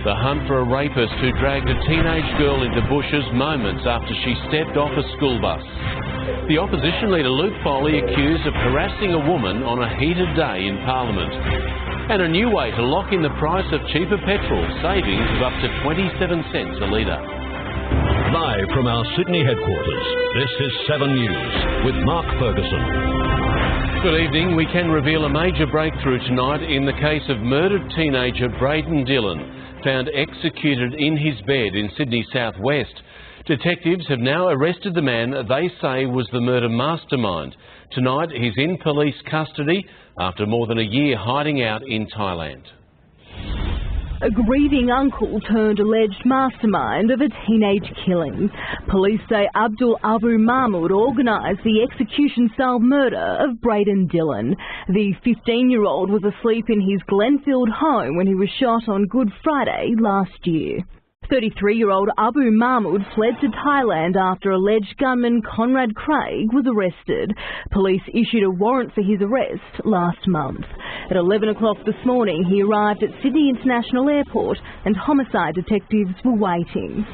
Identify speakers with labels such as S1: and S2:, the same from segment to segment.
S1: The hunt for a rapist who dragged a teenage girl into bushes moments after she stepped off a school bus. The opposition leader Luke Foley accused of harassing a woman on a heated day in Parliament. And a new way to lock in the price of cheaper petrol, savings of up to 27 cents a litre.
S2: Live from our Sydney headquarters, this is 7 News with Mark Ferguson.
S1: Good evening. We can reveal a major breakthrough tonight in the case of murdered teenager Brayden Dillon, found executed in his bed in Sydney southwest. Detectives have now arrested the man they say was the murder mastermind. Tonight he's in police custody after more than a year hiding out in Thailand.
S3: A grieving uncle turned alleged mastermind of a teenage killing. Police say Abdul Abu Mahmood organised the execution-style murder of Brayden Dillon. The 15-year-old was asleep in his Glenfield home when he was shot on Good Friday last year. 33-year-old Abu Mahmood fled to Thailand after alleged gunman Conrad Craig was arrested. Police issued a warrant for his arrest last month. At 11 o'clock this morning, he arrived at Sydney International Airport and homicide detectives were waiting.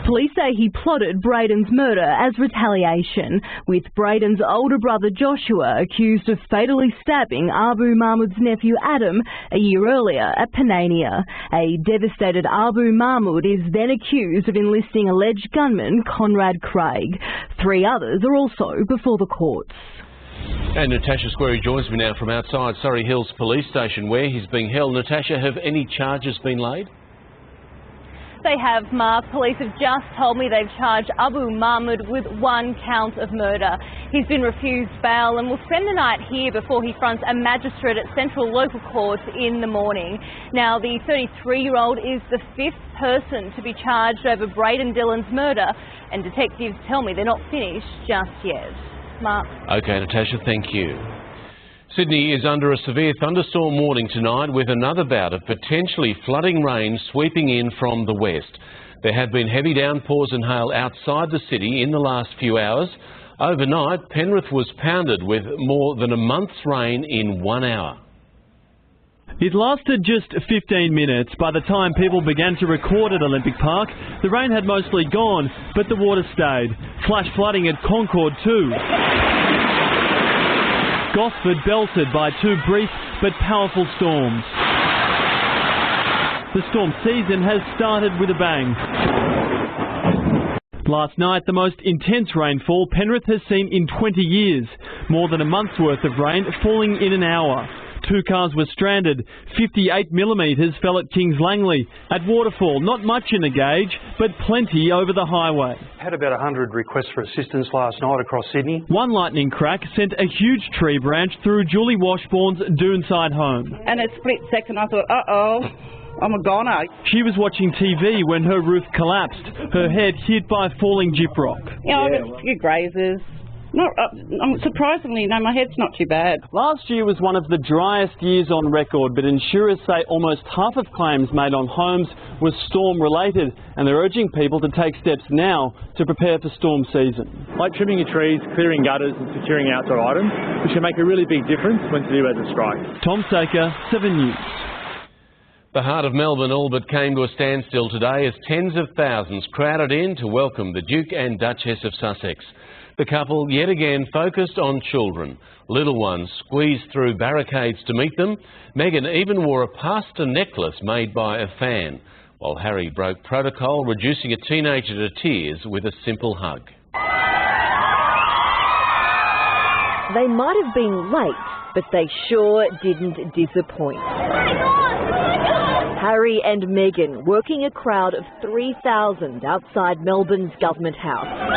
S3: Police say he plotted Brayden's murder as retaliation, with Brayden's older brother Joshua accused of fatally stabbing Abu Mahmood's nephew Adam a year earlier at Panania. A devastated Abu Mahmood is then accused of enlisting alleged gunman Conrad Craig. 3 others are also before the courts.
S1: And Natasha Squarey joins me now from outside Surrey Hills Police Station where he's being held. Natasha, have any charges been laid?
S4: They have, Mark. Police have just told me they've charged Abu Mahmood with 1 count of murder. He's been refused bail and will spend the night here before he fronts a magistrate at Central Local Court in the morning. Now, the 33-year-old is the 5th person to be charged over Brayden Dillon's murder, and detectives tell me they're not finished just yet. Mark. OK,
S1: Natasha, thank you. Sydney is under a severe thunderstorm warning tonight with another bout of potentially flooding rain sweeping in from the west. There have been heavy downpours and hail outside the city in the last few hours. Overnight, Penrith was pounded with more than a month's rain in 1 hour.
S5: It lasted just 15 minutes. By the time people began to record at Olympic Park, the rain had mostly gone, but the water stayed. Flash flooding at Concord too. Gosford belted by 2 brief but powerful storms. The storm season has started with a bang. Last night, the most intense rainfall Penrith has seen in 20 years. More than a month's worth of rain falling in an hour. 2 cars were stranded. 58 millimetres fell at Kings Langley. At Waterfall, not much in the gauge, but plenty over the highway.
S6: Had about 100 requests for assistance last night across Sydney.
S5: One lightning crack sent a huge tree branch through Julie Washbourne's Doonside home.
S7: And a split second I thought, uh-oh, I'm a goner.
S5: She was watching TV when her roof collapsed, her head hit by falling gyprock.
S7: I've got a few grazes. Surprisingly, no, my head's not too bad.
S5: Last year was one of the driest years on record, but insurers say almost half of claims made on homes were storm-related, and they're urging people to take steps now to prepare for storm season.
S8: Like trimming your trees, clearing gutters and securing outdoor items, which can make a really big difference when severe weather strikes.
S5: Tom Saker, 7 News.
S1: The heart of Melbourne all but came to a standstill today as tens of thousands crowded in to welcome the Duke and Duchess of Sussex. The couple yet again focused on children. Little ones squeezed through barricades to meet them. Meghan even wore a pasta necklace made by a fan, while Harry broke protocol, reducing a teenager to tears with a simple hug.
S9: They might have been late, but they sure didn't disappoint. Harry and Meghan working a crowd of 3,000 outside Melbourne's Government House.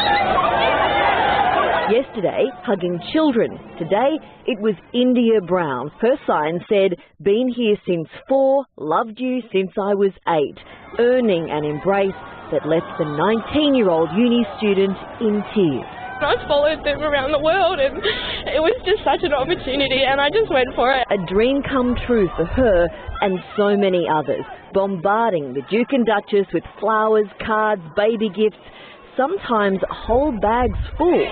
S9: Yesterday, hugging children. Today, it was India Brown. Her sign said, "Been here since 4, loved you since I was 8," earning an embrace that left the 19-year-old uni student in tears.
S10: I followed them around the world and it was just such an opportunity and I just went for it.
S9: A dream come true for her and so many others, bombarding the Duke and Duchess with flowers, cards, baby gifts, sometimes whole bags full.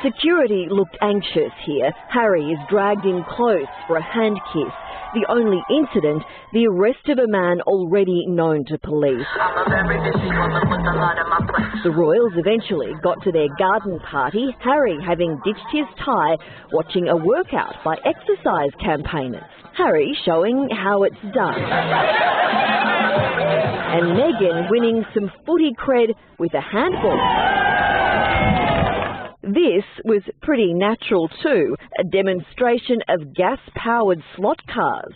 S9: Security looked anxious here. Harry is dragged in close for a hand kiss. The only incident, the arrest of a man already known to police. The Royals eventually got to their garden party, Harry having ditched his tie, watching a workout by exercise campaigners. Harry showing how it's done. And Meghan winning some footy cred with a handball. This was pretty natural too, a demonstration of gas-powered slot cars.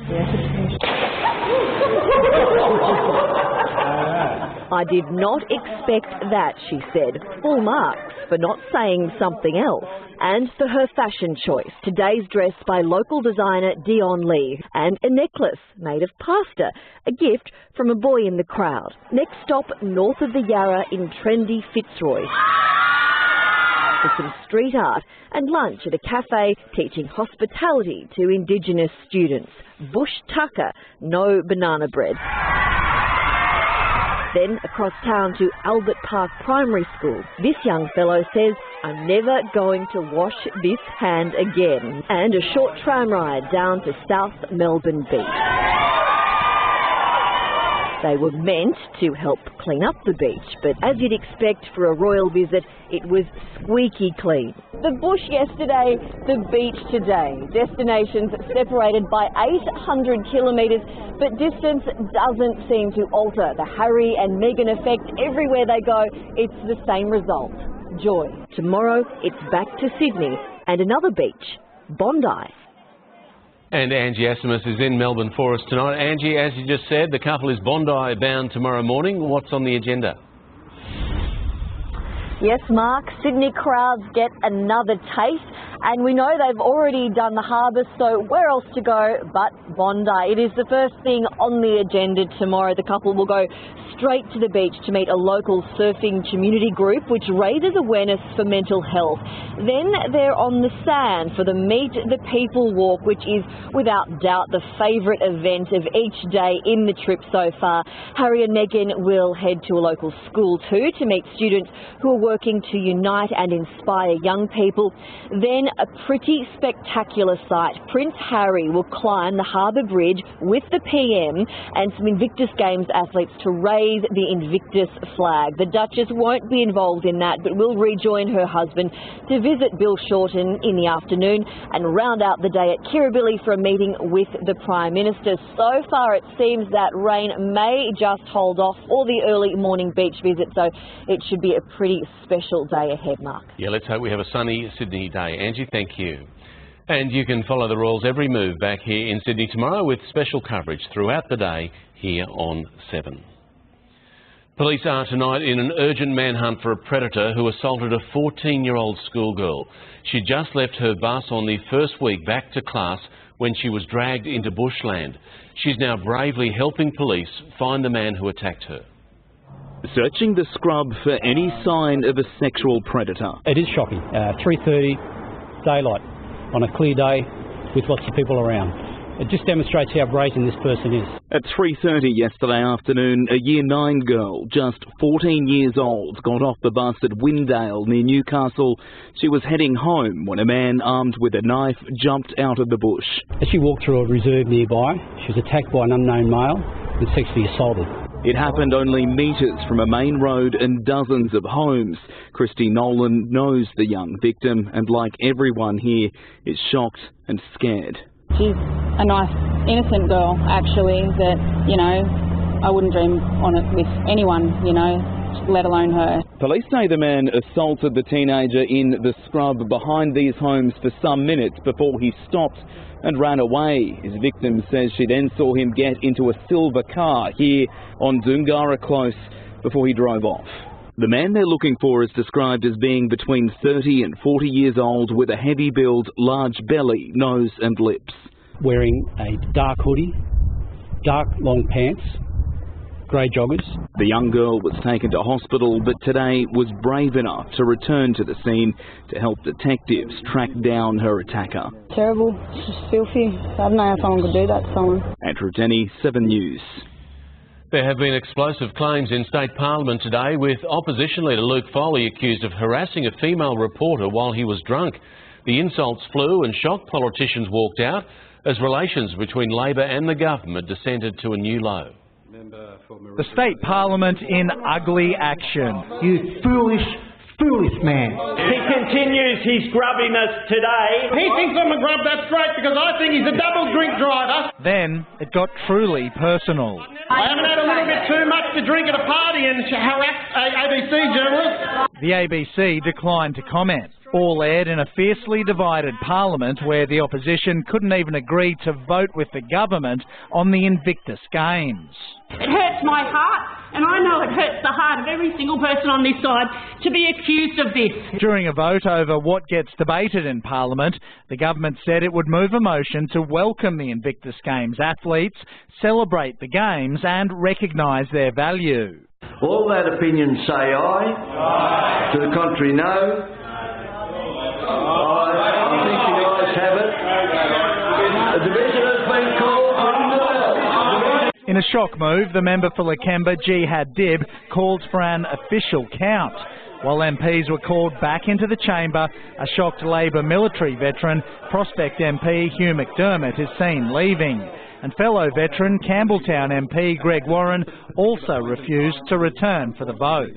S9: I did not expect that, she said. Full marks for not saying something else. And for her fashion choice, today's dress by local designer Dion Lee, and a necklace made of pasta, a gift from a boy in the crowd. Next stop, north of the Yarra in trendy Fitzroy, for some street art and lunch at a cafe teaching hospitality to Indigenous students. Bush tucker, no banana bread. Then across town to Albert Park Primary School. This young fellow says, "I'm never going to wash this hand again." And a short tram ride down to South Melbourne Beach. They were meant to help clean up the beach, but as you'd expect for a royal visit, it was squeaky clean. The bush yesterday, the beach today. Destinations separated by 800 kilometres, but distance doesn't seem to alter. The Harry and Meghan effect, everywhere they go, it's the same result. Joy. Tomorrow, it's back to Sydney and another beach, Bondi.
S1: And Angie Asimus is in Melbourne for us tonight. Angie, as you just said, the couple is Bondi bound tomorrow morning. What's on the agenda?
S9: Yes, Mark, Sydney crowds get another taste, and we know they've already done the harbour, so where else to go but Bondi? It is the first thing on the agenda tomorrow. The couple will go straight to the beach to meet a local surfing community group which raises awareness for mental health. Then they're on the sand for the Meet the People walk, which is without doubt the favourite event of each day in the trip so far. Harry and Meghan will head to a local school too to meet students who are working to unite and inspire young people. Then a pretty spectacular sight. Prince Harry will climb the Harbour Bridge with the PM and some Invictus Games athletes to raise the Invictus flag. The Duchess won't be involved in that, but will rejoin her husband to visit Bill Shorten in the afternoon and round out the day at Kirribilli for a meeting with the Prime Minister. So far it seems that rain may just hold off all the early morning beach visits, so it should be a pretty special day ahead, Mark.
S1: Yeah, let's hope we have a sunny Sydney day. Angie, thank you. And you can follow the Royals' every move back here in Sydney tomorrow with special coverage throughout the day here on 7. Police are tonight in an urgent manhunt for a predator who assaulted a 14-year-old schoolgirl. She just left her bus on the first week back to class when she was dragged into bushland. She's now bravely helping police find the man who attacked her.
S11: Searching the scrub for any sign of a sexual predator.
S12: It is shocking. 3:30, daylight, on a clear day with lots of people around. It just demonstrates how brazen this person is.
S11: At 3:30 yesterday afternoon, a Year 9 girl, just 14 years old, got off the bus at Windale near Newcastle. She was heading home when a man armed with a knife jumped out of the bush.
S12: As she walked through a reserve nearby, she was attacked by an unknown male and sexually assaulted.
S11: It happened only metres from a main road and dozens of homes. Christy Nolan knows the young victim and, like everyone here, is shocked and scared.
S13: She's a nice, innocent girl, actually, that, you know, I wouldn't dream on it with anyone, you know, let alone her.
S11: Police say the man assaulted the teenager in the scrub behind these homes for some minutes before he stopped and ran away. His victim says she then saw him get into a silver car here on Doongara Close before he drove off. The man they're looking for is described as being between 30 and 40 years old with a heavy build, large belly, nose and lips.
S12: Wearing a dark hoodie, dark long pants, grey joggers.
S11: The young girl was taken to hospital, but today was brave enough to return to the scene to help detectives track down her attacker.
S13: Terrible, it's just filthy. I don't know how someone could do that to someone.
S11: Andrew Denny, 7 News.
S1: There have been explosive claims in State Parliament today, with Opposition Leader Luke Foley accused of harassing a female reporter while he was drunk. The insults flew and shocked politicians walked out as relations between Labor and the government descended to a new low.
S14: The State Parliament in ugly action.
S15: You foolish man.
S16: He continues his grubbiness today.
S17: He thinks I'm a grub, that's great, because I think he's a double drink driver.
S14: Then it got truly personal.
S17: I haven't had a little bit too much to drink at a party and harassed ABC journalists.
S14: The ABC declined to comment. All aired in a fiercely divided parliament where the opposition couldn't even agree to vote with the government on the Invictus Games.
S18: It hurts my heart, and I know it hurts the heart of every single person on this side to be accused of this.
S14: During a vote over what gets debated in Parliament, the government said it would move a motion to welcome the Invictus Games athletes, celebrate the Games and recognise their value.
S19: All that opinion say aye. Aye. To the contrary, no. I think the ayes have it. The division has been called for.
S14: In a shock move, the member for Lakemba, Jihad Dib, called for an official count. While MPs were called back into the chamber, a shocked Labor military veteran, Prospect MP Hugh McDermott, is seen leaving. And fellow veteran Campbelltown MP Greg Warren also refused to return for the vote.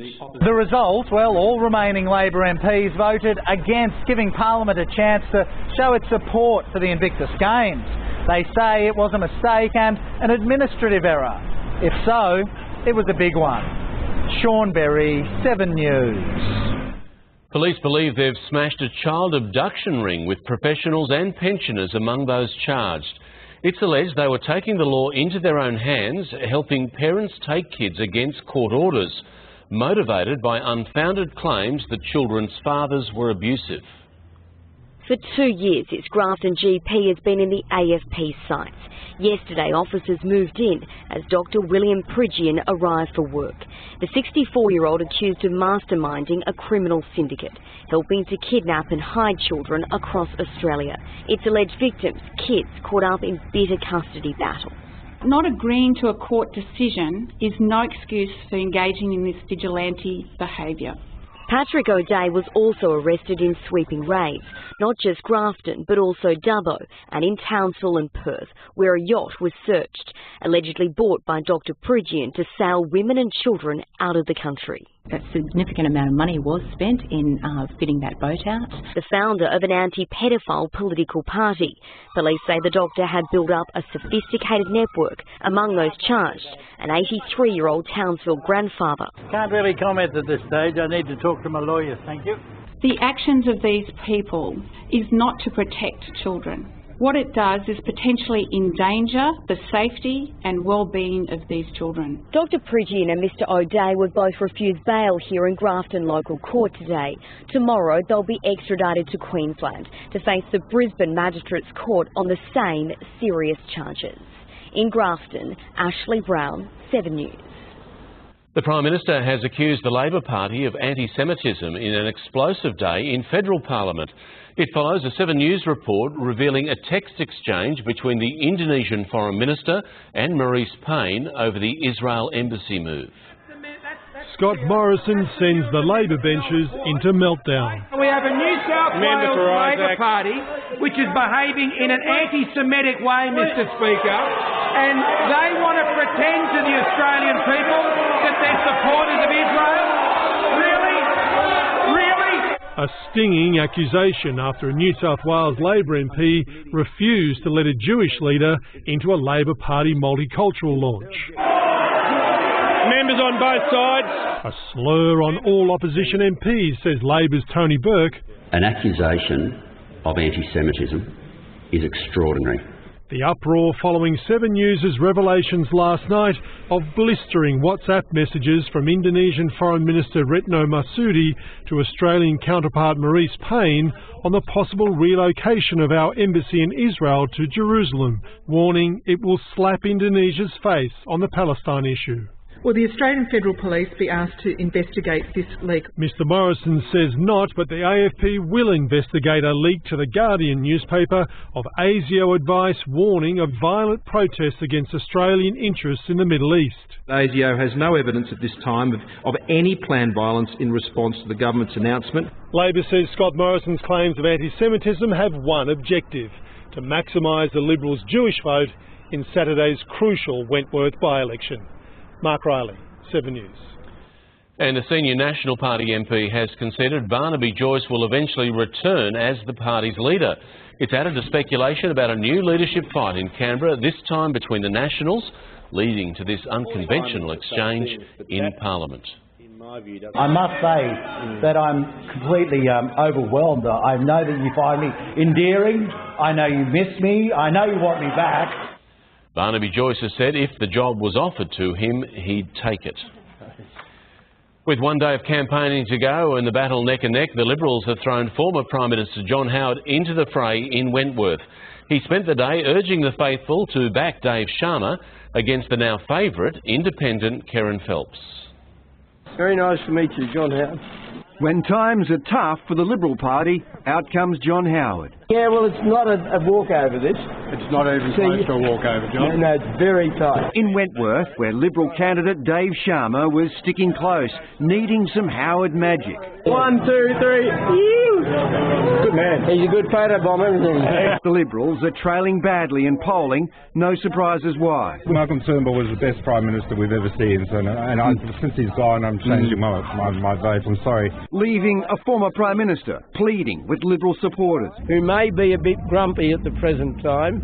S14: The result, well, all remaining Labor MPs voted against giving Parliament a chance to show its support for the Invictus Games. They say it was a mistake and an administrative error. If so, it was a big one. Sean Berry, 7 News.
S1: Police believe they've smashed a child abduction ring with professionals and pensioners among those charged. It's alleged they were taking the law into their own hands, helping parents take kids against court orders, motivated by unfounded claims that children's fathers were abusive.
S9: For 2 years, its Grafton GP has been in the AFP sights. Yesterday, officers moved in as Dr. William Pridgeon arrived for work. The 64-year-old accused of masterminding a criminal syndicate, helping to kidnap and hide children across Australia. Its alleged victims, kids caught up in bitter custody battles.
S13: Not agreeing to a court decision is no excuse for engaging in this vigilante behaviour.
S9: Patrick O'Day was also arrested in sweeping raids, not just Grafton but also Dubbo and in Townsville and Perth, where a yacht was searched, allegedly bought by Dr. Pridgeon to sail women and children out of the country.
S20: A significant amount of money was spent in fitting that boat out.
S9: The founder of an anti-pedophile political party. Police say the doctor had built up a sophisticated network among those charged, an 83-year-old Townsville grandfather.
S21: Can't really comment at this stage. I need to talk to my lawyer, thank you.
S13: The actions of these people is not to protect children. What it does is potentially endanger the safety and well-being of these children.
S9: Dr. Pridgeon and Mr. O'Day were both refused bail here in Grafton Local Court today. Tomorrow they'll be extradited to Queensland to face the Brisbane Magistrates Court on the same serious charges. In Grafton, Ashley Brown, 7 News.
S1: The Prime Minister has accused the Labor Party of anti-Semitism in an explosive day in federal Parliament. It follows a 7 News report revealing a text exchange between the Indonesian Foreign Minister and Maurice Payne over the Israel embassy move.
S22: Scott Morrison sends the Labor benches into meltdown.
S23: We have a New South Wales Labor Party which is behaving in an anti-Semitic way, Mr. Speaker, and they want to pretend to the Australian people that they're supporters of Israel. Really?
S22: A stinging accusation after a New South Wales Labor MP refused to let a Jewish leader into a Labor Party multicultural launch.
S23: Members on both sides.
S22: A slur on all opposition MPs, says Labor's Tony Burke.
S24: An accusation of anti-Semitism is extraordinary.
S22: The uproar following 7 News' revelations last night of blistering WhatsApp messages from Indonesian Foreign Minister Retno Marsudi to Australian counterpart Maurice Payne on the possible relocation of our embassy in Israel to Jerusalem, warning it will slap Indonesia's face on the Palestine issue.
S2: Will the Australian Federal Police be asked to investigate this leak?
S22: Mr Morrison says not, but the AFP will investigate a leak to the Guardian newspaper of ASIO advice warning of violent protests against Australian interests in the Middle East.
S3: ASIO has no evidence at this time of any planned violence in response to the government's announcement.
S22: Labor says Scott Morrison's claims of anti-Semitism have one objective: to maximise the Liberals' Jewish vote in Saturday's crucial Wentworth by-election. Mark Riley, 7 News.
S1: And a senior National Party MP has conceded Barnaby Joyce will eventually return as the party's leader. It's added to speculation about a new leadership fight in Canberra, this time between the Nationals, leading to this unconventional exchange in Parliament.
S4: I must say that I'm completely overwhelmed. I know that you find me endearing, I know you miss me, I know you want me back.
S1: Barnaby Joyce has said if the job was offered to him, he'd take it. With one day of campaigning to go and the battle neck and neck, the Liberals have thrown former Prime Minister John Howard into the fray in Wentworth. He spent the day urging the faithful to back Dave Sharma against the now favourite independent Kerryn Phelps.
S6: Very nice to meet you, John Howard.
S25: When times are tough for the Liberal Party, out comes John Howard.
S6: Yeah, well, it's not a walkover, this.
S25: It's not even close to a walkover, John.
S6: No, it's very tight.
S25: In Wentworth, where Liberal candidate Dave Sharma was sticking close, needing some Howard magic.
S6: 1, 2, 3. Good man. He's a good photo bomber, isn't he?
S25: The Liberals are trailing badly in polling. No surprises why.
S26: Malcolm Turnbull was the best Prime Minister we've ever seen, since he's gone, I'm changing my vote. I'm sorry.
S25: Leaving a former Prime Minister pleading with Liberal supporters.
S6: Who may be a bit grumpy at the present time,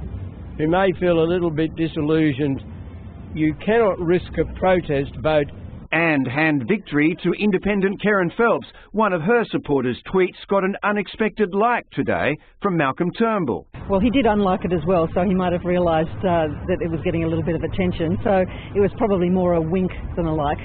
S6: who may feel a little bit disillusioned. You cannot risk a protest vote.
S25: And hand victory to independent Kerryn Phelps. One of her supporters' tweets got an unexpected like today from Malcolm Turnbull.
S27: Well, he did unlike it as well, so he might have realised that it was getting a little bit of attention. So it was probably more a wink than a like.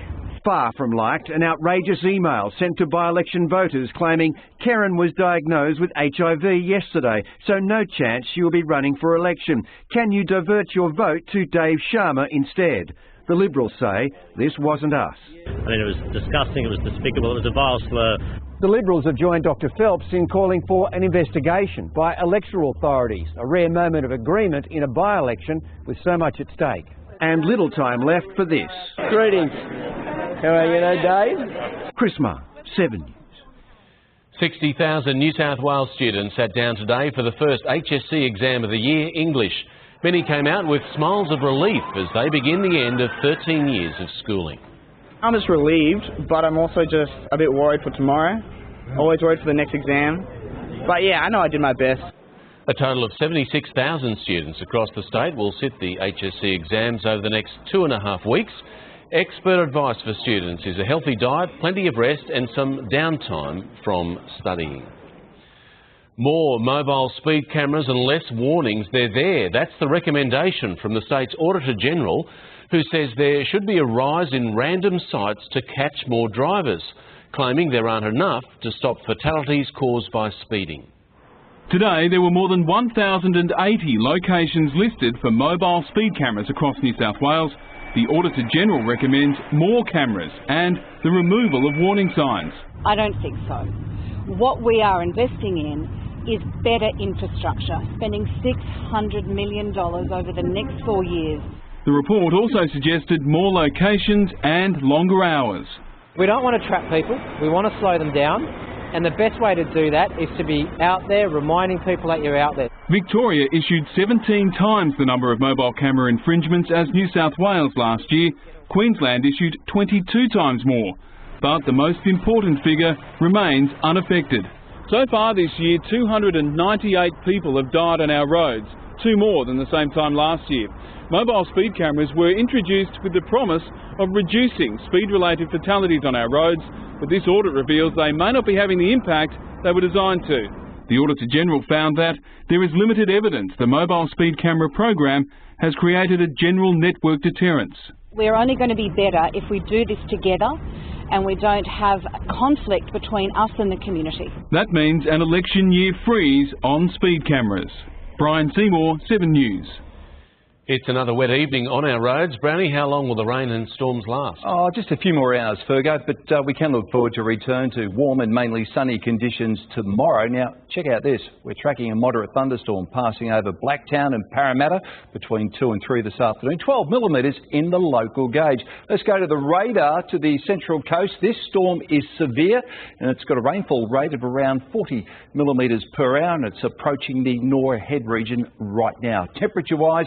S25: Far from liked, an outrageous email sent to by-election voters claiming Kerryn was diagnosed with HIV yesterday, so no chance she will be running for election. Can you divert your vote to Dave Sharma instead? The Liberals say this wasn't us.
S28: I mean, it was disgusting, it was despicable, it was a vile slur.
S25: The Liberals have joined Dr Phelps in calling for an investigation by electoral authorities, a rare moment of agreement in a by-election with so much at stake. And little time left for this.
S6: Greetings. How are you now, Dave?
S25: Chris Marr, 7 News.
S1: 60,000 New South Wales students sat down today for the first HSC exam of the year, English. Many came out with smiles of relief as they begin the end of 13 years of schooling.
S29: I'm just relieved, but I'm also just a bit worried for tomorrow. Always worried for the next exam. But yeah, I know I did my best.
S1: A total of 76,000 students across the state will sit the HSC exams over the next 2.5 weeks. Expert advice for students is a healthy diet, plenty of rest and some downtime from studying. More mobile speed cameras and less warnings, they're there. That's the recommendation from the state's Auditor-General, who says there should be a rise in random sights to catch more drivers, claiming there aren't enough to stop fatalities caused by speeding.
S30: Today there were more than 1,080 locations listed for mobile speed cameras across New South Wales. The Auditor-General recommends more cameras and the removal of warning signs.
S31: I don't think so. What we are investing in is better infrastructure, spending $600 million over the next 4 years.
S30: The report also suggested more locations and longer hours.
S32: We don't want to trap people, we want to slow them down, and the best way to do that is to be out there reminding people that you're out there.
S30: Victoria issued 17 times the number of mobile camera infringements as New South Wales last year. Queensland issued 22 times more. But the most important figure remains unaffected. So far this year, 298 people have died on our roads, 2 more than the same time last year. Mobile speed cameras were introduced with the promise of reducing speed-related fatalities on our roads, but this audit reveals they may not be having the impact they were designed to. The Auditor-General found that there is limited evidence the mobile speed camera program has created a general network deterrence.
S31: We're only going to be better if we do this together and we don't have conflict between us and the community.
S30: That means an election year freeze on speed cameras. Brian Seymour, 7 News.
S1: It's another wet evening on our roads. Brownie, how long will the rain and storms last?
S5: Oh, just a few more hours, Fergo, but we can look forward to return to warm and mainly sunny conditions tomorrow. Now, check out this. We're tracking a moderate thunderstorm passing over Blacktown and Parramatta between 2 and 3 this afternoon. 12 millimetres in the local gauge. Let's go to the radar to the Central Coast. This storm is severe and it's got a rainfall rate of around 40 millimetres per hour and it's approaching the Nora Head region right now. Temperature-wise,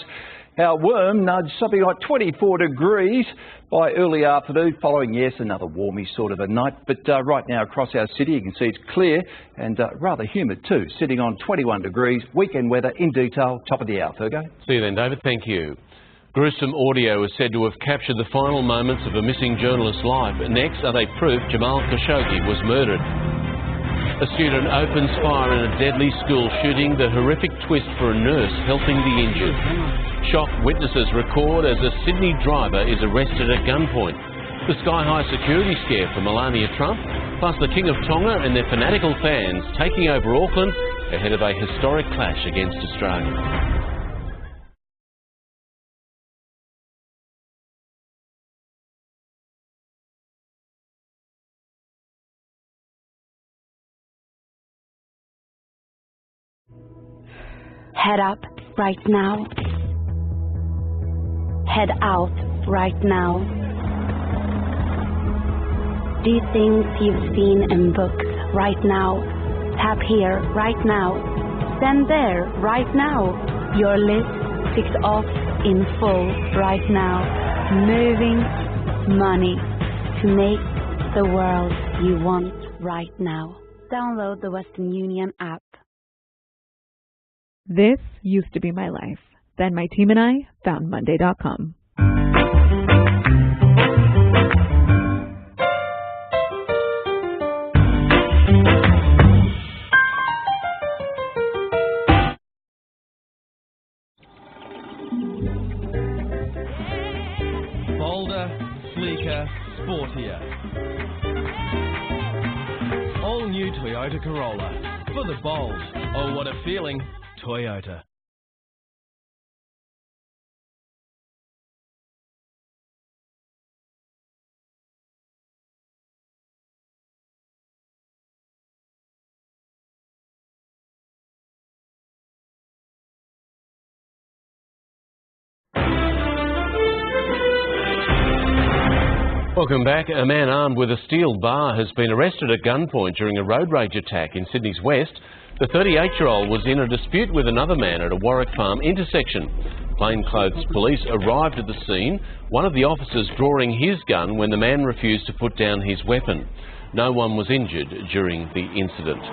S5: our Worm nudged something like 24 degrees by early afternoon, following, yes, another warmy sort of a night. But right now across our city, you can see it's clear and rather humid too, sitting on 21 degrees. Weekend weather in detail, top of the hour. Fergo.
S1: See you then, David. Thank you. Gruesome audio is said to have captured the final moments of a missing journalist's life. Next, are they proof Jamal Khashoggi was murdered? A student opens fire in a deadly school shooting, the horrific twist for a nurse helping the injured. Shocked witnesses record as a Sydney driver is arrested at gunpoint. The sky-high security scare for Melania Trump, plus the King of Tonga and their fanatical fans taking over Auckland ahead of a historic clash against Australia.
S7: Head up right now. Head out right now. Do things you've seen in books right now. Tap here right now. Send there right now. Your list ticks off in full right now. Moving money to make the world you want right now. Download the Western Union app.
S8: This used to be my life. Then my team and I found Monday.com.
S10: Bolder, sleeker, sportier. All new Toyota Corolla. For the bold. Oh, what a feeling. Toyota.
S1: Welcome back. A man armed with a steel bar has been arrested at gunpoint during a road rage attack in Sydney's West. The 38-year-old was in a dispute with another man at a Warwick Farm intersection. Plainclothes police arrived at the scene, one of the officers drawing his gun when the man refused to put down his weapon. No one was injured during the incident.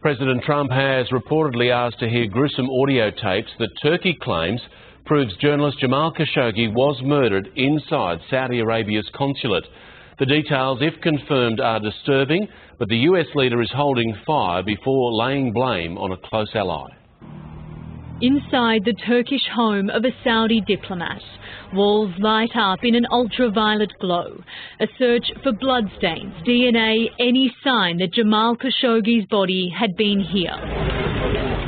S1: President Trump has reportedly asked to hear gruesome audio tapes that Turkey claims proves journalist Jamal Khashoggi was murdered inside Saudi Arabia's consulate. The details, if confirmed, are disturbing, but the US leader is holding fire before laying blame on a close ally.
S11: Inside the Turkish home of a Saudi diplomat, walls light up in an ultraviolet glow. A search for bloodstains, DNA, any sign that Jamal Khashoggi's body had been here.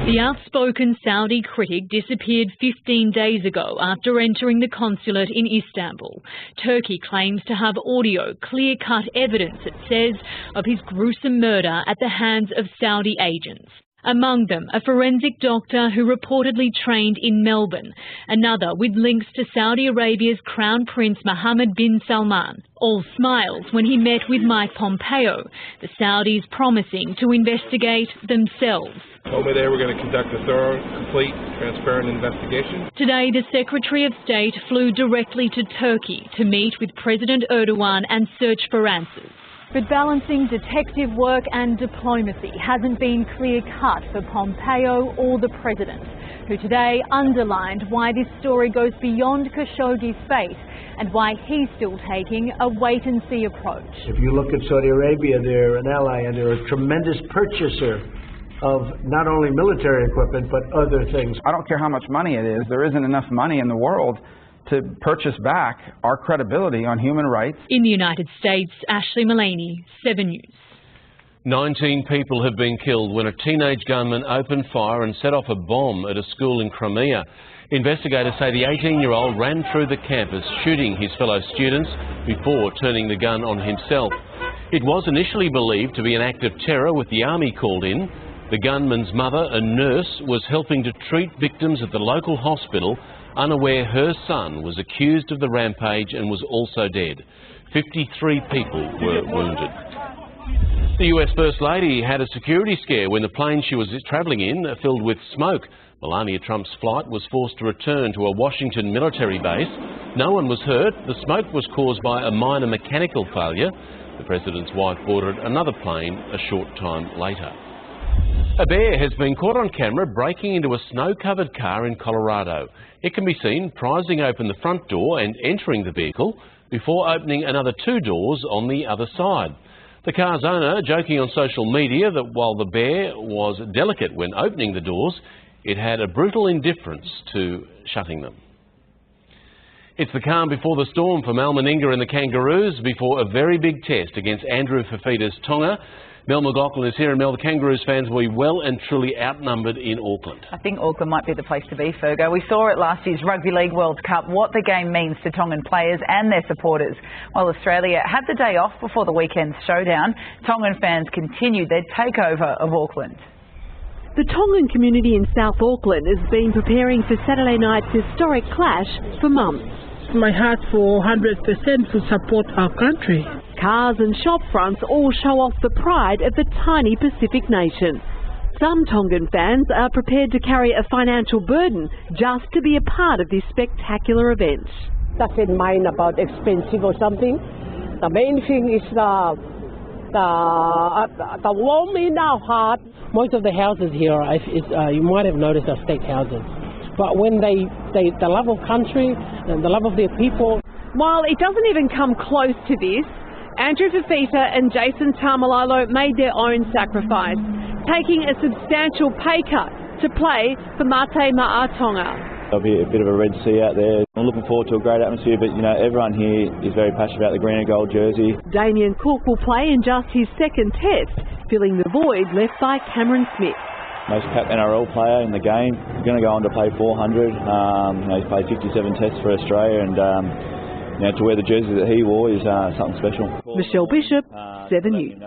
S11: The outspoken Saudi critic disappeared 15 days ago after entering the consulate in Istanbul. Turkey claims to have audio, clear-cut evidence, it says, of his gruesome murder at the hands of Saudi agents. Among them, a forensic doctor who reportedly trained in Melbourne, another with links to Saudi Arabia's Crown Prince Mohammed bin Salman. All smiles when he met with Mike Pompeo, the Saudis promising to investigate themselves.
S12: Over there, we're going to conduct a thorough, complete, transparent investigation.
S11: Today, the Secretary of State flew directly to Turkey to meet with President Erdogan and search for answers. But balancing detective work and diplomacy hasn't been clear-cut for Pompeo or the President, who today underlined why this story goes beyond Khashoggi's fate and why he's still taking a wait-and-see approach.
S14: If you look at Saudi Arabia, they're an ally and they're a tremendous purchaser of not only military equipment but other things.
S15: I don't care how much money it is, there isn't enough money in the world to purchase back our credibility on human rights.
S11: In the United States, Ashley Mullaney, 7 News.
S1: 19 people have been killed when a teenage gunman opened fire and set off a bomb at a school in Crimea. Investigators say the 18-year-old ran through the campus shooting his fellow students before turning the gun on himself. It was initially believed to be an act of terror with the army called in. The gunman's mother, a nurse, was helping to treat victims at the local hospital, unaware her son was accused of the rampage and was also dead. 53 people were wounded. The US First Lady had a security scare when the plane she was travelling in filled with smoke. Melania Trump's flight was forced to return to a Washington military base. No one was hurt. The smoke was caused by a minor mechanical failure. The President's wife boarded another plane a short time later. A bear has been caught on camera breaking into a snow-covered car in Colorado. It can be seen prising open the front door and entering the vehicle before opening another 2 doors on the other side. The car's owner joking on social media that while the bear was delicate when opening the doors, it had a brutal indifference to shutting them. It's the calm before the storm for Mal Meninga and the Kangaroos before a very big test against Andrew Fifita's Tonga. Mel McLaughlin is here, and Mel, the Kangaroos fans will be well and truly outnumbered in Auckland.
S2: I think Auckland might be the place to be, Fergo. We saw at last year's Rugby League World Cup what the game means to Tongan players and their supporters. While Australia had the day off before the weekend's showdown, Tongan fans continued their takeover of Auckland.
S3: The Tongan community in South Auckland has been preparing for Saturday night's historic clash for months.
S9: My heart for 100% to support our country.
S3: Cars and shop fronts all show off the pride of the tiny Pacific nation. Some Tongan fans are prepared to carry a financial burden just to be a part of this spectacular event.
S13: Doesn't mind about expensive or something. The main thing is the warmth in our heart.
S9: Most of the houses here, you might have noticed, are state houses. But when the love of country and the love of their people.
S3: While it doesn't even come close to this, Andrew Fifita and Jason Taumalolo made their own sacrifice, taking a substantial pay cut to play for Mate Ma'atonga.
S16: There'll be a bit of a Red Sea out there. I'm looking forward to a great atmosphere, but everyone here is very passionate about the green and gold jersey.
S3: Damien Cook will play in just his second test, filling the void left by Cameron Smith.
S16: Most capped NRL player in the game. He's going to go on to play 400. He's played 57 tests for Australia, and to wear the jersey that he wore is something special.
S3: Michelle Bishop, 7 News.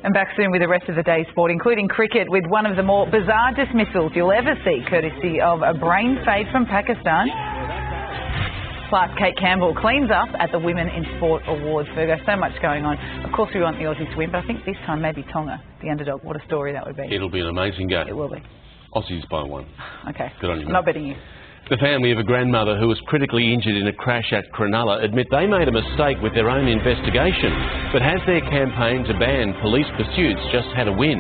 S2: And back soon with the rest of the day's sport, including cricket, with one of the more bizarre dismissals you'll ever see, courtesy of a brain fade from Pakistan. Plus, Kate Campbell cleans up at the Women in Sport Awards. Virgo, so much going on. Of course, we want the Aussies to win, but I think this time maybe Tonga, the underdog. What a story that would be.
S1: It'll be an amazing game.
S2: It will be.
S1: Aussies by 1.
S2: Okay.
S1: Good on you,
S2: I'm not betting you.
S1: The family of a grandmother who was critically injured in a crash at Cronulla admit they made a mistake with their own investigation, but has their campaign to ban police pursuits just had a win?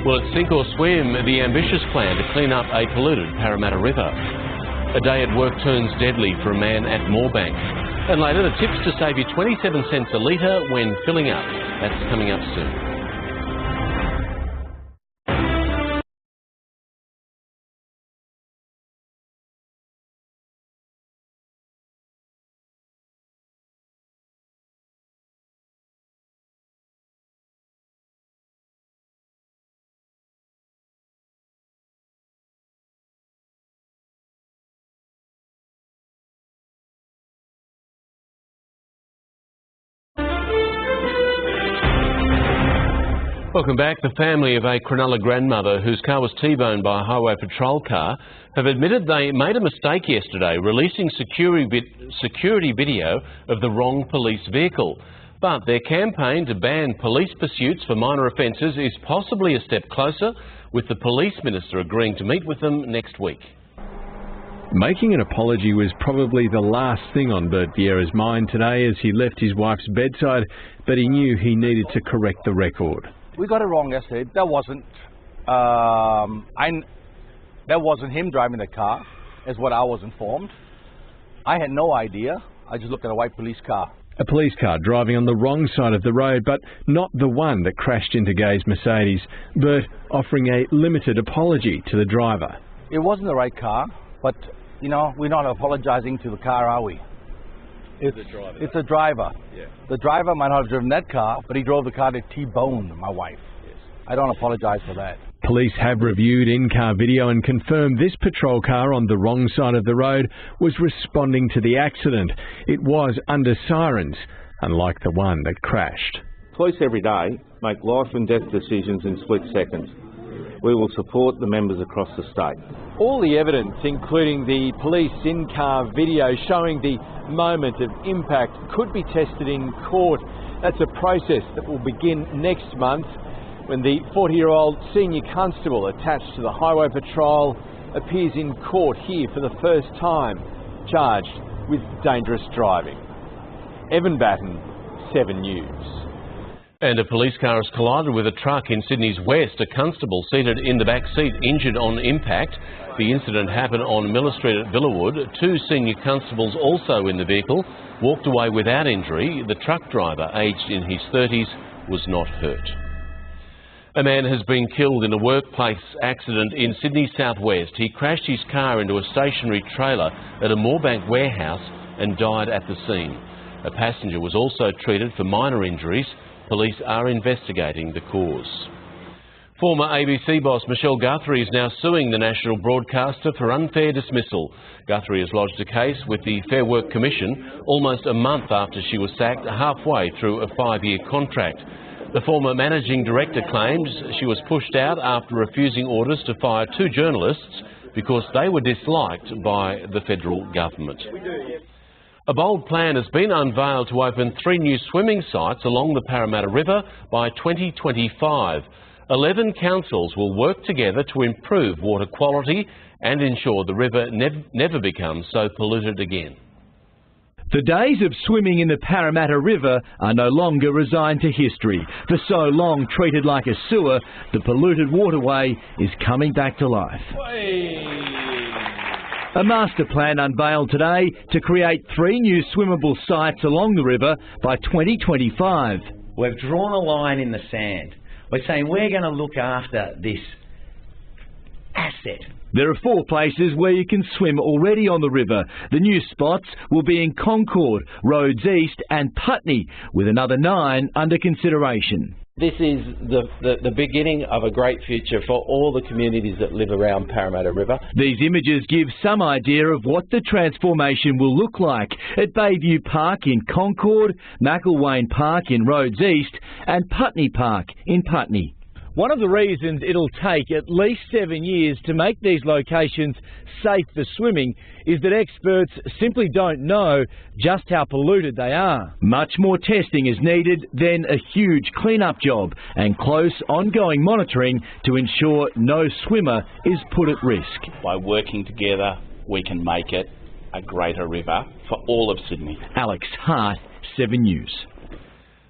S1: Well, it's sink or swim, the ambitious plan to clean up a polluted Parramatta River. A day at work turns deadly for a man at Moorebank. And later, the tips to save you 27 cents a litre when filling up. That's coming up soon. Welcome back. The family of a Cronulla grandmother whose car was T-boned by a highway patrol car have admitted they made a mistake yesterday releasing security video of the wrong police vehicle. But their campaign to ban police pursuits for minor offences is possibly a step closer, with the police minister agreeing to meet with them next week.
S17: Making an apology was probably the last thing on Bert Vieira's mind today as he left his wife's bedside, but he knew he needed to correct the record.
S18: We got it wrong yesterday. That wasn't him driving the car, is what I was informed. I had no idea. I just looked at a white police car.
S17: A police car driving on the wrong side of the road, but not the one that crashed into Gay's Mercedes. Bert offering a limited apology to the driver.
S18: It wasn't the right car, but, we're not apologising to the car, are we? It's a driver. Yeah. The driver might not have driven that car, but he drove the car that T-boned my wife. Yes. I don't apologize for that.
S17: Police have reviewed in-car video and confirmed this patrol car on the wrong side of the road was responding to the accident. It was under sirens, unlike the one that crashed.
S4: Police every day make life and death decisions in split seconds. We will support the members across the state.
S6: All the evidence, including the police in-car video showing the moment of impact, could be tested in court. That's a process that will begin next month when the 40-year-old senior constable attached to the Highway Patrol appears in court here for the first time, charged with dangerous driving. Evan Batten, 7 News.
S1: And a police car has collided with a truck in Sydney's west. A constable seated in the back seat injured on impact. The incident happened on Miller Street at Villawood. 2 senior constables also in the vehicle walked away without injury. The truck driver, aged in his 30s, was not hurt. A man has been killed in a workplace accident in Sydney southwest. He crashed his car into a stationary trailer at a Moorebank warehouse and died at the scene. A passenger was also treated for minor injuries. Police are investigating the cause. Former ABC boss Michelle Guthrie is now suing the national broadcaster for unfair dismissal. Guthrie has lodged a case with the Fair Work Commission almost a month after she was sacked halfway through a 5-year contract. The former managing director claims she was pushed out after refusing orders to fire 2 journalists because they were disliked by the federal government. A bold plan has been unveiled to open 3 new swimming sites along the Parramatta River by 2025. 11 councils will work together to improve water quality and ensure the river never becomes so polluted again.
S19: The days of swimming in the Parramatta River are no longer resigned to history. For so long treated like a sewer, the polluted waterway is coming back to life. A master plan unveiled today to create 3 new swimmable sites along the river by 2025.
S20: We've drawn a line in the sand. We're saying we're going to look after this asset.
S19: There are 4 places where you can swim already on the river. The new spots will be in Concord, Rhodes East and Putney, with another 9 under consideration.
S21: This is the beginning of a great future for all the communities that live around Parramatta River.
S19: These images give some idea of what the transformation will look like at Bayview Park in Concord, McIlwain Park in Rhodes East and Putney Park in Putney. One of the reasons it'll take at least 7 years to make these locations safe for swimming is that experts simply don't know just how polluted they are. Much more testing is needed, then a huge clean-up job and close ongoing monitoring to ensure no swimmer is put at risk.
S22: By working together, we can make it a greater river for all of Sydney.
S19: Alex Hart, 7 News.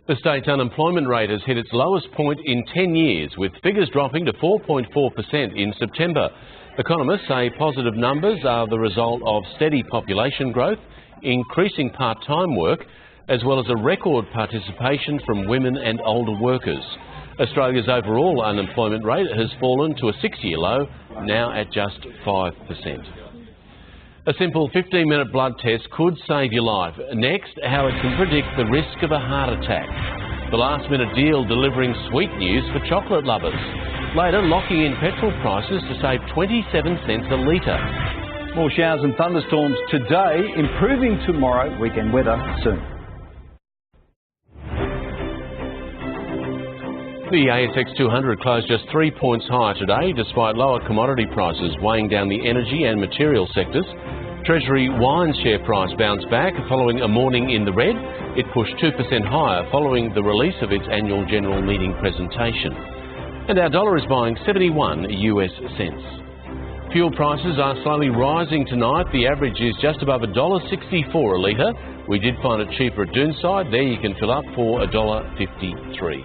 S1: The state's unemployment rate has hit its lowest point in 10 years, with figures dropping to 4.4% in September. Economists say positive numbers are the result of steady population growth, increasing part-time work, as well as a record participation from women and older workers. Australia's overall unemployment rate has fallen to a 6-year low, now at just 5%. A simple 15-minute blood test could save your life. Next, how it can predict the risk of a heart attack. The last-minute deal delivering sweet news for chocolate lovers. Later, locking in petrol prices to save 27 cents a litre.
S5: More showers and thunderstorms today, improving tomorrow. Weekend weather soon.
S1: The ASX 200 closed just 3 points higher today, despite lower commodity prices weighing down the energy and material sectors. Treasury Wine's share price bounced back following a morning in the red. It pushed 2% higher following the release of its annual general meeting presentation. And our dollar is buying 71 US cents. Fuel prices are slowly rising tonight. The average is just above $1.64 a litre. We did find it cheaper at Doonside. There you can fill up for $1.53.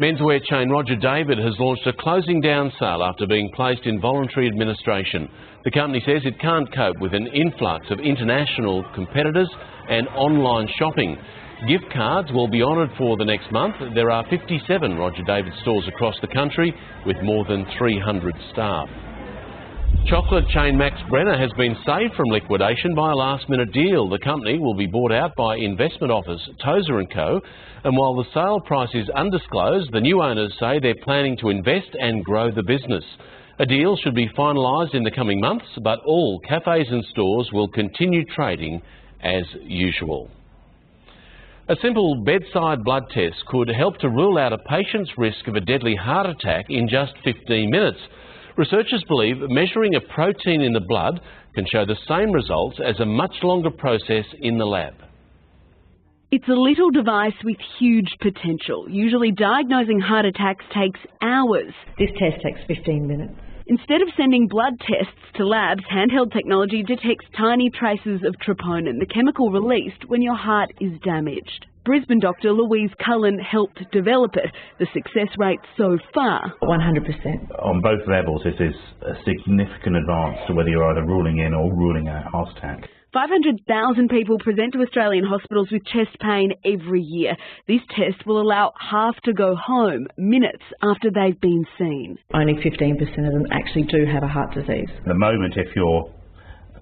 S1: Menswear chain Roger David has launched a closing down sale after being placed in voluntary administration. The company says it can't cope with an influx of international competitors and online shopping. Gift cards will be honoured for the next month. There are 57 Roger David stores across the country with more than 300 staff. Chocolate chain Max Brenner has been saved from liquidation by a last-minute deal. The company will be bought out by investment office Tozer & Co, and while the sale price is undisclosed, the new owners say they're planning to invest and grow the business. A deal should be finalised in the coming months, but all cafes and stores will continue trading as usual. A simple bedside blood test could help to rule out a patient's risk of a deadly heart attack in just 15 minutes. Researchers believe measuring a protein in the blood can show the same results as a much longer process in the lab.
S7: It's a little device with huge potential. Usually diagnosing heart attacks takes hours.
S8: This test takes 15 minutes.
S7: Instead of sending blood tests to labs, handheld technology detects tiny traces of troponin, the chemical released when your heart is damaged. Brisbane doctor Louise Cullen helped develop it. The success rate so far?
S8: 100%.
S23: On both levels, this is a significant advance to whether you're either ruling in or ruling out heart attack.
S7: 500,000 people present to Australian hospitals with chest pain every year. This test will allow half to go home minutes after they've been seen.
S8: Only 15% of them actually do have a heart disease.
S23: At the moment, if you're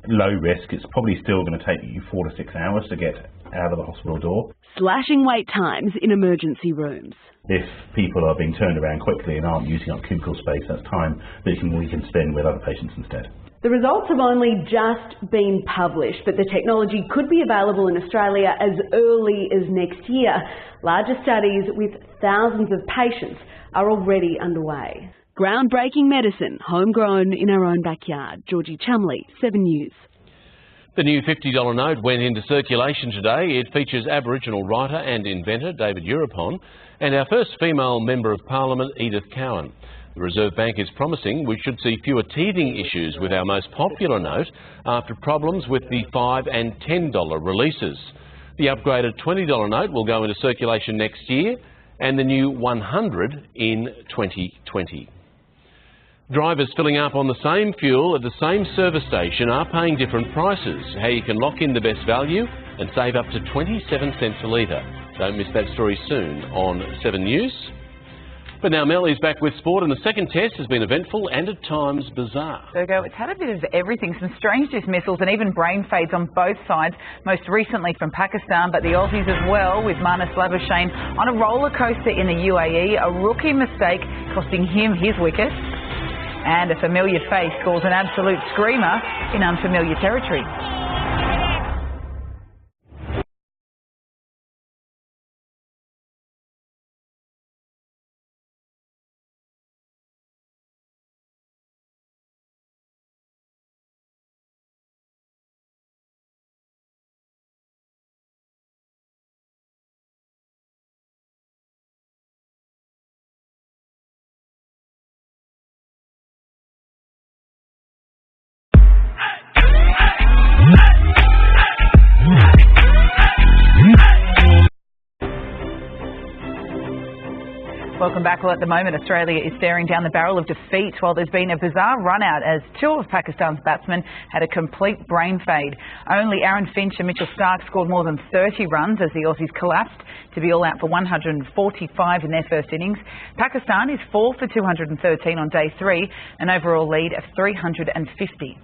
S23: low risk, it's probably still going to take you 4 to 6 hours to get out of the hospital door.
S7: Slashing wait times in emergency rooms.
S23: If people are being turned around quickly and aren't using up cubicle space, that's time that we can spend with other patients instead.
S7: The results have only just been published, but the technology could be available in Australia as early as next year. Larger studies with thousands of patients are already underway. Groundbreaking medicine, homegrown in our own backyard. Georgie Chumley, 7 News.
S1: The new $50 note went into circulation today. It features Aboriginal writer and inventor David Eurapon and our first female Member of Parliament, Edith Cowan. The Reserve Bank is promising we should see fewer teething issues with our most popular note after problems with the $5 and $10 releases. The upgraded $20 note will go into circulation next year and the new 100 in 2020. Drivers filling up on the same fuel at the same service station are paying different prices. How you can lock in the best value and save up to 27 cents a litre. Don't miss that story soon on 7 News. But now Mel is back with sport, and the second test has been eventful and at times bizarre.
S2: Virgo, it's had a bit of everything, some strange dismissals and even brain fades on both sides, most recently from Pakistan, but the Aussies as well, with Marnus Labuschagne on a roller coaster in the UAE, a rookie mistake costing him his wicket, and a familiar face scores an absolute screamer in unfamiliar territory. Welcome back. Well, at the moment, Australia is staring down the barrel of defeat while there's been a bizarre run-out as two of Pakistan's batsmen had a complete brain fade. Only Aaron Finch and Mitchell Starc scored more than 30 runs as the Aussies collapsed to be all out for 145 in their first innings. Pakistan is 4 for 213 on day 3, an overall lead of 350.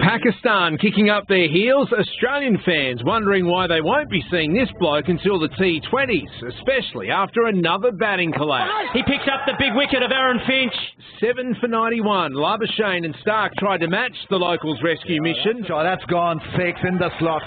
S24: Pakistan kicking up their heels, Australian fans wondering why they won't be seeing this bloke until the T20s, especially after another batting collapse.
S25: He picks up the big wicket of Aaron Finch.
S24: 7 for 91. Labuschagne and Starc tried to match the locals' rescue mission.
S26: Oh, that's gone 6 in the slot.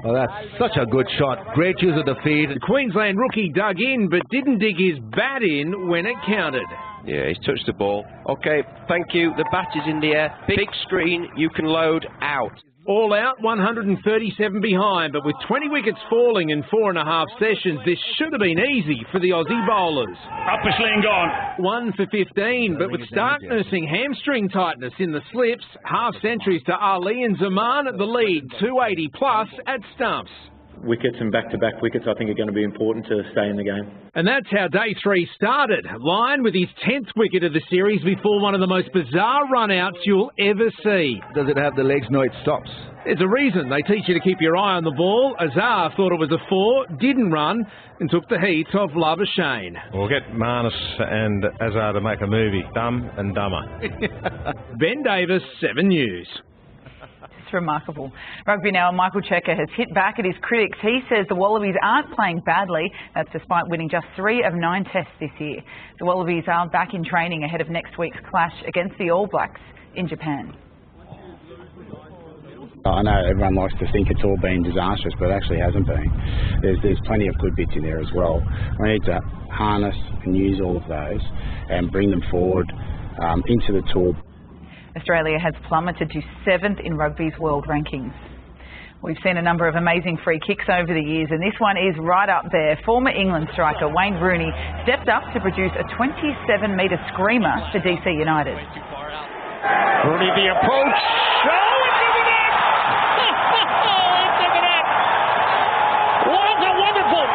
S26: Oh, that's such a good shot. Great use of the feed.
S24: The Queensland rookie dug in but didn't dig his bat in when it counted.
S27: Yeah, he's touched the ball. OK, thank you. The bat is in the air. Big screen, you can load out.
S24: All out, 137 behind, but with 20 wickets falling in 4.5 sessions, this should have been easy for the Aussie bowlers.
S25: Upper sling gone.
S24: 1 for 15, but with Starc nursing hamstring tightness in the slips, half centuries to Ali and Zaman at the lead, 280 plus at stumps.
S9: wickets and back-to-back wickets I think are going to be important to stay in the game.
S24: And that's how day 3 started. Lyon with his 10th wicket of the series before one of the most bizarre run-outs you'll ever see.
S26: Does it have the legs? No, it stops.
S24: There's a reason they teach you to keep your eye on the ball. Azhar thought it was a 4, didn't run, and took the heat of Labuschagne.
S10: We'll get Marnus and Azhar to make a movie, Dumb and Dumber.
S24: Ben Davis, 7 News.
S2: It's remarkable. Rugby now, Michael Cheika has hit back at his critics. He says the Wallabies aren't playing badly. That's despite winning just 3 of 9 tests this year. The Wallabies are back in training ahead of next week's clash against the All Blacks in Japan.
S11: I know everyone likes to think it's all been disastrous, but it actually hasn't been. There's plenty of good bits in there as well. We need to harness and use all of those and bring them forward into the tour.
S2: Australia has plummeted to 7th in rugby's world rankings. We've seen a number of amazing free kicks over the years, and this one is right up there. Former England striker Wayne Rooney stepped up to produce a 27-metre screamer for DC United.
S25: Rooney the approach. Oh, it's in the net! It's in the net! What a wonderful!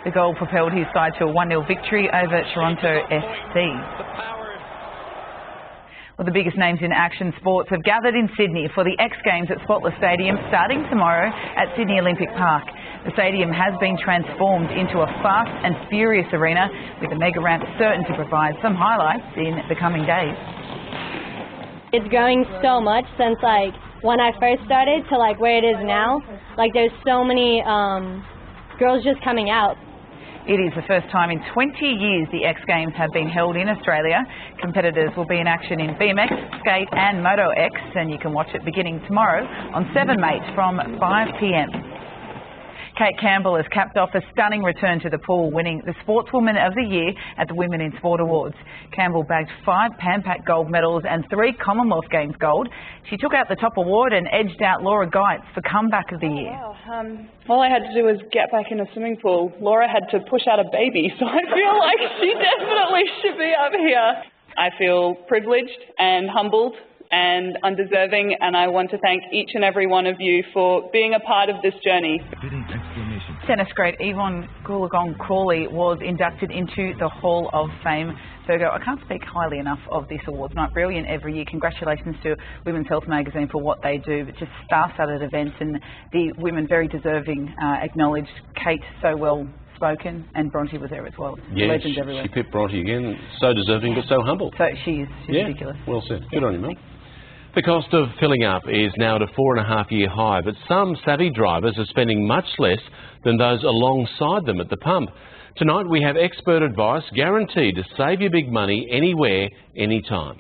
S2: The goal propelled his side to a 1-0 victory over Toronto FC. Well, the biggest names in action sports have gathered in Sydney for the X Games at Spotless Stadium starting tomorrow at Sydney Olympic Park. The stadium has been transformed into a fast and furious arena, with the mega ramp certain to provide some highlights in the coming days.
S12: It's growing so much since when I first started to where it is now. There's so many girls just coming out.
S2: It is the first time in 20 years the X Games have been held in Australia. Competitors will be in action in BMX, skate and Moto X, and you can watch it beginning tomorrow on 7 Mate from 5 p.m. Kate Campbell has capped off a stunning return to the pool, winning the Sportswoman of the Year at the Women in Sport Awards. Campbell bagged 5 Pan Pac gold medals and 3 Commonwealth Games gold. She took out the top award and edged out Laura Geitz for Comeback of the Year.
S13: All I had to do was get back in a swimming pool. Laura had to push out a baby, so I feel like she definitely should be up here. I feel privileged and humbled and undeserving, and I want to thank each and every one of you for being a part of this journey.
S2: Tennis great Yvonne Goolagong-Crawley was inducted into the Hall of Fame. Virgo, I can't speak highly enough of this awards night. Brilliant every year. Congratulations to Women's Health magazine for what they do. But just star-studded events, and the women very deserving, acknowledged. Kate so well spoken, and Bronte was there as well.
S1: Yeah,
S2: legends everywhere.
S1: She pipped Bronte again. So deserving, but so humble.
S2: So she is. She's ridiculous.
S1: Well said. Good on you, mate. The cost of filling up is now at a 4.5-year high, but some savvy drivers are spending much less than those alongside them at the pump. Tonight we have expert advice guaranteed to save you big money anywhere, anytime.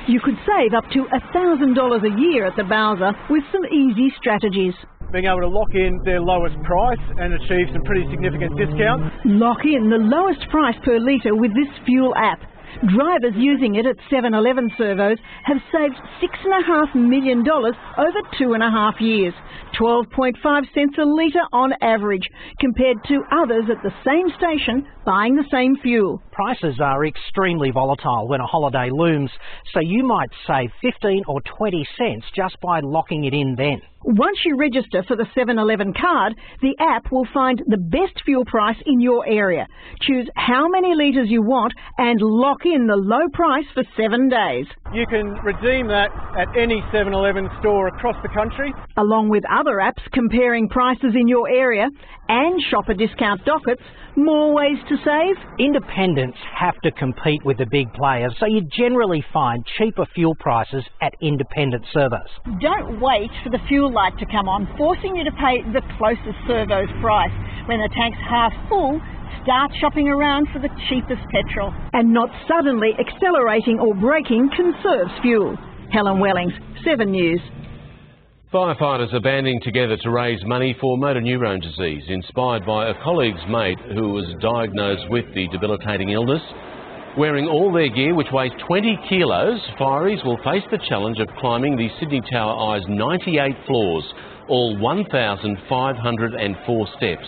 S14: You could save up to $1,000 a year at the Bowser with some easy strategies.
S15: Being able to lock in their lowest price and achieve some pretty significant discounts.
S14: Lock in the lowest price per litre with this fuel app. Drivers using it at 7-Eleven servos have saved $6.5 million over 2.5 years, 12.5 cents a litre on average, compared to others at the same station buying the same fuel.
S28: Prices are extremely volatile when a holiday looms, so you might save 15 or 20 cents just by locking it in then.
S14: Once you register for the 7-Eleven card, the app will find the best fuel price in your area. Choose how many litres you want and lock in the low price for 7 days.
S15: You can redeem that at any 7-Eleven store across the country.
S14: Along with other apps comparing prices in your area and shopper discount dockets, more ways to save?
S28: Independents have to compete with the big players, so you generally find cheaper fuel prices at independent servos.
S14: Don't wait for the fuel light to come on, forcing you to pay the closest servo's price. When the tank's half full, start shopping around for the cheapest petrol. And not suddenly accelerating or braking conserves fuel. Helen Wellings, 7 News.
S1: Firefighters are banding together to raise money for motor neurone disease, inspired by a colleague's mate who was diagnosed with the debilitating illness. Wearing all their gear, which weighs 20 kilos, fireys will face the challenge of climbing the Sydney Tower Eye's 98 floors, all 1,504 steps.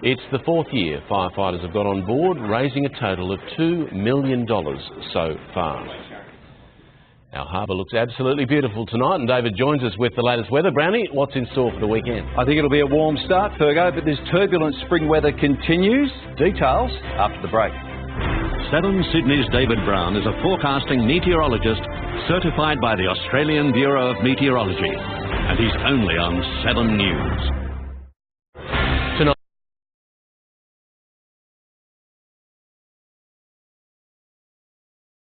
S1: It's the 4th year firefighters have got on board, raising a total of $2 million so far. Our harbour looks absolutely beautiful tonight, and David joins us with the latest weather. Brownie, what's in store for the weekend?
S5: I think it'll be a warm start, Fergo, but this turbulent spring weather continues. Details after the break.
S3: 7 Sydney's David Brown is a forecasting meteorologist certified by the Australian Bureau of Meteorology, and he's only on 7 News.